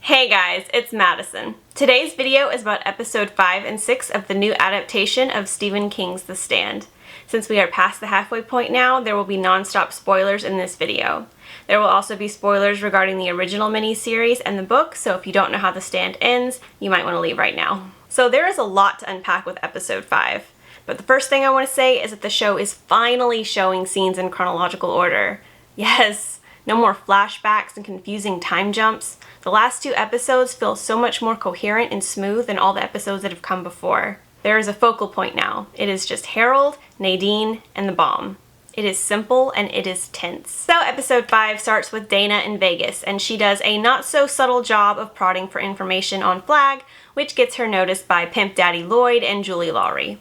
Hey guys, it's Madison. Today's video is about episode 5 and 6 of the new adaptation of Stephen King's The Stand. Since we are past the halfway point now, there will be non-stop spoilers in this video. There will also be spoilers regarding the original miniseries and the book, so if you don't know how The Stand ends, you might want to leave right now. So there is a lot to unpack with episode 5. But the first thing I want to say is that the show is finally showing scenes in chronological order. Yes, no more flashbacks and confusing time jumps. The last 2 episodes feel so much more coherent and smooth than all the episodes that have come before. There is a focal point now. It is just Harold, Nadine, and the bomb. It is simple and it is tense. So episode 5 starts with Dana in Vegas, and she does a not so subtle job of prodding for information on Flag, which gets her noticed by Pimp Daddy Lloyd and Julie Lawry.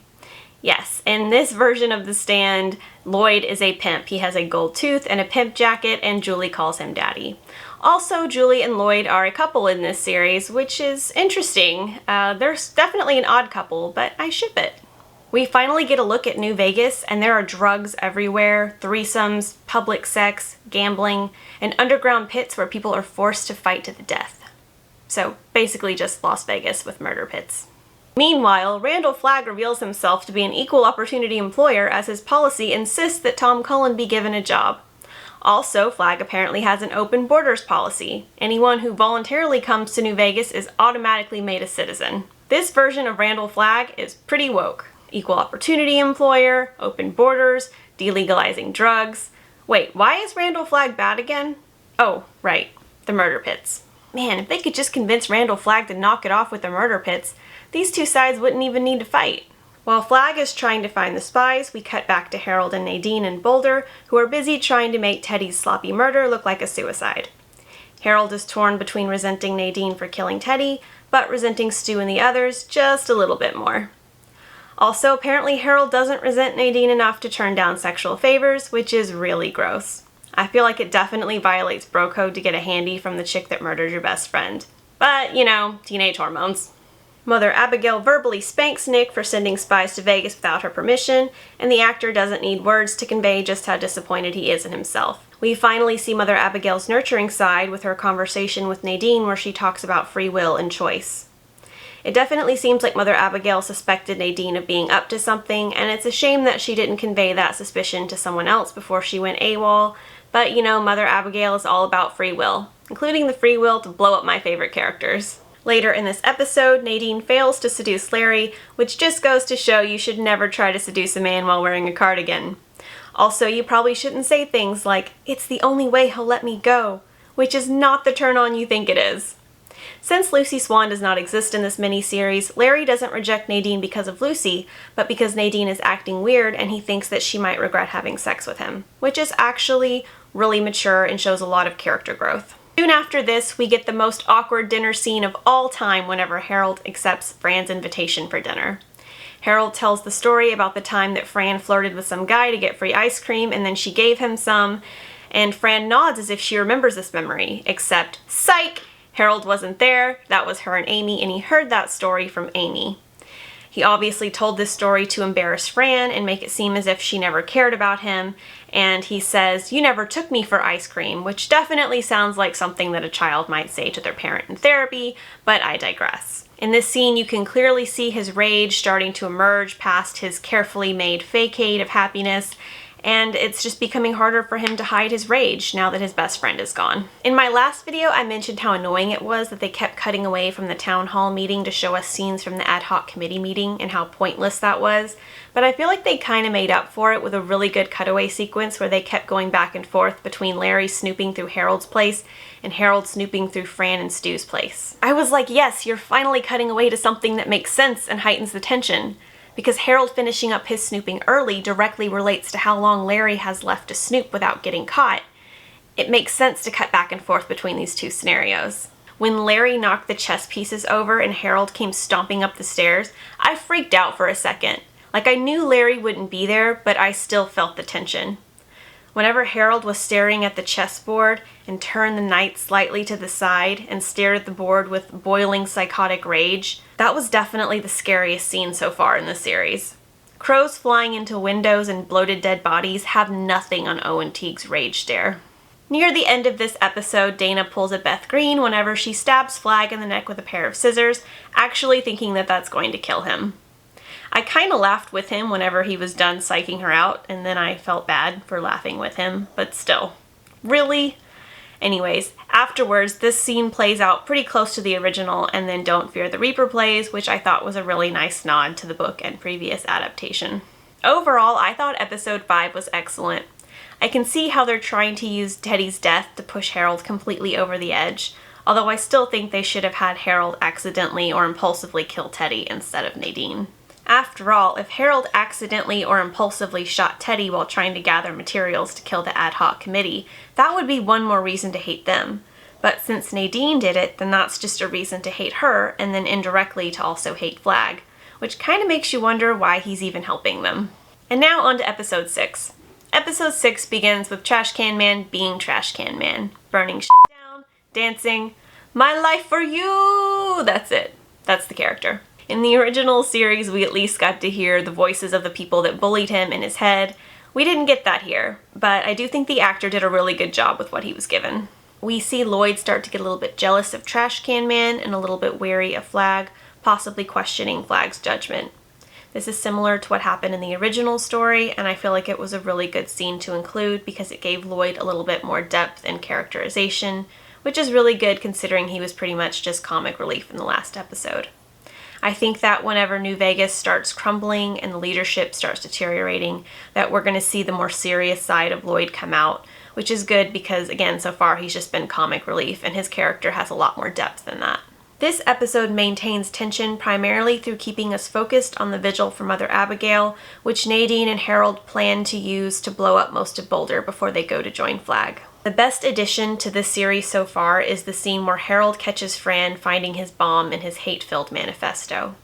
Yes, in this version of The Stand, Lloyd is a pimp. He has a gold tooth and a pimp jacket, and Julie calls him daddy. Also, Julie and Lloyd are a couple in this series, which is interesting. They're definitely an odd couple, but I ship it. We finally get a look at New Vegas, and there are drugs everywhere, threesomes, public sex, gambling, and underground pits where people are forced to fight to the death. So basically just Las Vegas with murder pits. Meanwhile, Randall Flagg reveals himself to be an equal opportunity employer as his policy insists that Tom Cullen be given a job. Also, Flagg apparently has an open borders policy. Anyone who voluntarily comes to New Vegas is automatically made a citizen. This version of Randall Flagg is pretty woke. Equal opportunity employer, open borders, delegalizing drugs. Wait, why is Randall Flagg bad again? Oh, right, the murder pits. Man, if they could just convince Randall Flagg to knock it off with the murder pits, these two sides wouldn't even need to fight. While Flagg is trying to find the spies, we cut back to Harold and Nadine in Boulder, who are busy trying to make Teddy's sloppy murder look like a suicide. Harold is torn between resenting Nadine for killing Teddy, but resenting Stu and the others just a little bit more. Also, apparently Harold doesn't resent Nadine enough to turn down sexual favors, which is really gross. I feel like it definitely violates bro code to get a handy from the chick that murdered your best friend. But, you know, teenage hormones. Mother Abigail verbally spanks Nick for sending spies to Vegas without her permission, and the actor doesn't need words to convey just how disappointed he is in himself. We finally see Mother Abigail's nurturing side with her conversation with Nadine where she talks about free will and choice. It definitely seems like Mother Abigail suspected Nadine of being up to something, and it's a shame that she didn't convey that suspicion to someone else before she went AWOL, but you know, Mother Abigail is all about free will, including the free will to blow up my favorite characters. Later in this episode, Nadine fails to seduce Larry, which just goes to show you should never try to seduce a man while wearing a cardigan. Also, you probably shouldn't say things like, "It's the only way he'll let me go," which is not the turn-on you think it is. Since Lucy Swan does not exist in this miniseries, Larry doesn't reject Nadine because of Lucy, but because Nadine is acting weird and he thinks that she might regret having sex with him, which is actually really mature and shows a lot of character growth. Soon after this, we get the most awkward dinner scene of all time whenever Harold accepts Fran's invitation for dinner. Harold tells the story about the time that Fran flirted with some guy to get free ice cream and then she gave him some, and Fran nods as if she remembers this memory, except, psych! Harold wasn't there, that was her and Amy, and he heard that story from Amy. He obviously told this story to embarrass Fran and make it seem as if she never cared about him, and he says, "You never took me for ice cream," which definitely sounds like something that a child might say to their parent in therapy, but I digress. In this scene, you can clearly see his rage starting to emerge past his carefully made facade of happiness, and it's just becoming harder for him to hide his rage now that his best friend is gone. In my last video, I mentioned how annoying it was that they kept cutting away from the town hall meeting to show us scenes from the ad hoc committee meeting and how pointless that was, but I feel like they kind of made up for it with a really good cutaway sequence where they kept going back and forth between Larry snooping through Harold's place and Harold snooping through Fran and Stu's place. I was like, yes, you're finally cutting away to something that makes sense and heightens the tension. Because Harold finishing up his snooping early directly relates to how long Larry has left to snoop without getting caught. It makes sense to cut back and forth between these two scenarios. When Larry knocked the chess pieces over and Harold came stomping up the stairs, I freaked out for a second. Like I knew Larry wouldn't be there, but I still felt the tension. Whenever Harold was staring at the chessboard and turned the knight slightly to the side and stared at the board with boiling psychotic rage, that was definitely the scariest scene so far in the series. Crows flying into windows and bloated dead bodies have nothing on Owen Teague's rage stare. Near the end of this episode, Dana pulls a Beth Green whenever she stabs Flag in the neck with a pair of scissors, actually thinking that that's going to kill him. I kind of laughed with him whenever he was done psyching her out, and then I felt bad for laughing with him, but still. Really? Anyways, afterwards, this scene plays out pretty close to the original, and then Don't Fear the Reaper plays, which I thought was a really nice nod to the book and previous adaptation. Overall, I thought episode 5 was excellent. I can see how they're trying to use Teddy's death to push Harold completely over the edge, although I still think they should have had Harold accidentally or impulsively kill Teddy instead of Nadine. After all, if Harold accidentally or impulsively shot Teddy while trying to gather materials to kill the ad hoc committee, that would be one more reason to hate them. But since Nadine did it, then that's just a reason to hate her, and then indirectly to also hate Flag, which kind of makes you wonder why he's even helping them. And now on to episode 6. Episode 6 begins with Trash Can Man being Trash Can Man, burning shit down, dancing, my life for you! That's it. That's the character. In the original series, we at least got to hear the voices of the people that bullied him in his head. We didn't get that here, but I do think the actor did a really good job with what he was given. We see Lloyd start to get a little bit jealous of Trash Can Man and a little bit wary of Flag, possibly questioning Flag's judgment. This is similar to what happened in the original story, and I feel like it was a really good scene to include because it gave Lloyd a little bit more depth and characterization, which is really good considering he was pretty much just comic relief in the last episode. I think that whenever New Vegas starts crumbling and the leadership starts deteriorating, that we're going to see the more serious side of Lloyd come out, which is good because, again, so far he's just been comic relief and his character has a lot more depth than that. This episode maintains tension primarily through keeping us focused on the vigil for Mother Abigail, which Nadine and Harold plan to use to blow up most of Boulder before they go to join Flag. The best addition to this series so far is the scene where Harold catches Fran finding his bomb in his hate-filled manifesto.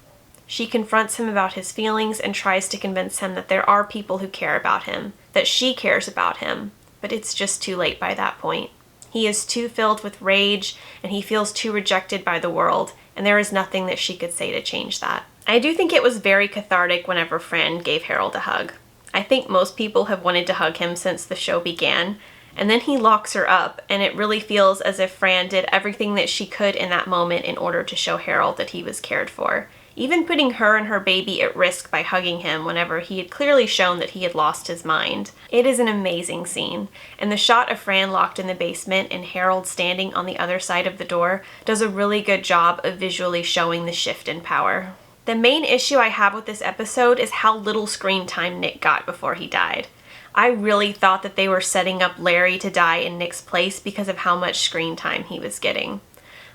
She confronts him about his feelings and tries to convince him that there are people who care about him, that she cares about him, but it's just too late by that point. He is too filled with rage, and he feels too rejected by the world, and there is nothing that she could say to change that. I do think it was very cathartic whenever Fran gave Harold a hug. I think most people have wanted to hug him since the show began, and then he locks her up, and it really feels as if Fran did everything that she could in that moment in order to show Harold that he was cared for, even putting her and her baby at risk by hugging him whenever he had clearly shown that he had lost his mind. It is an amazing scene, and the shot of Fran locked in the basement and Harold standing on the other side of the door does a really good job of visually showing the shift in power. The main issue I have with this episode is how little screen time Nick got before he died. I really thought that they were setting up Larry to die in Nick's place because of how much screen time he was getting.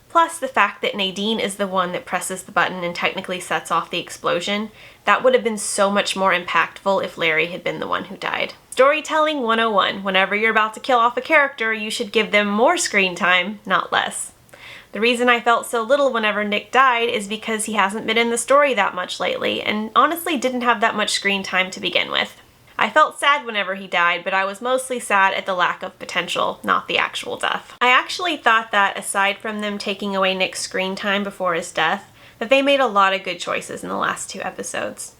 Plus the fact that Nadine is the one that presses the button and technically sets off the explosion, that would have been so much more impactful if Larry had been the one who died. Storytelling 101. Whenever you're about to kill off a character, you should give them more screen time, not less. The reason I felt so little whenever Nick died is because he hasn't been in the story that much lately, and honestly didn't have that much screen time to begin with. I felt sad whenever he died, but I was mostly sad at the lack of potential, not the actual death. I actually thought that, aside from them taking away Nick's screen time before his death, that they made a lot of good choices in the last 2 episodes.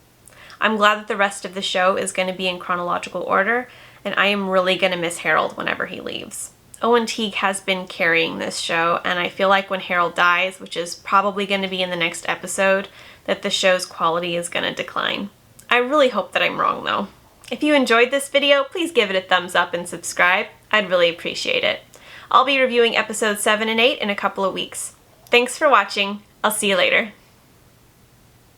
I'm glad that the rest of the show is going to be in chronological order, and I am really going to miss Harold whenever he leaves. Owen Teague has been carrying this show, and I feel like when Harold dies, which is probably going to be in the next episode, that the show's quality is going to decline. I really hope that I'm wrong, though. If you enjoyed this video, please give it a thumbs up and subscribe. I'd really appreciate it. I'll be reviewing episodes 7 and 8 in a couple of weeks. Thanks for watching. I'll see you later.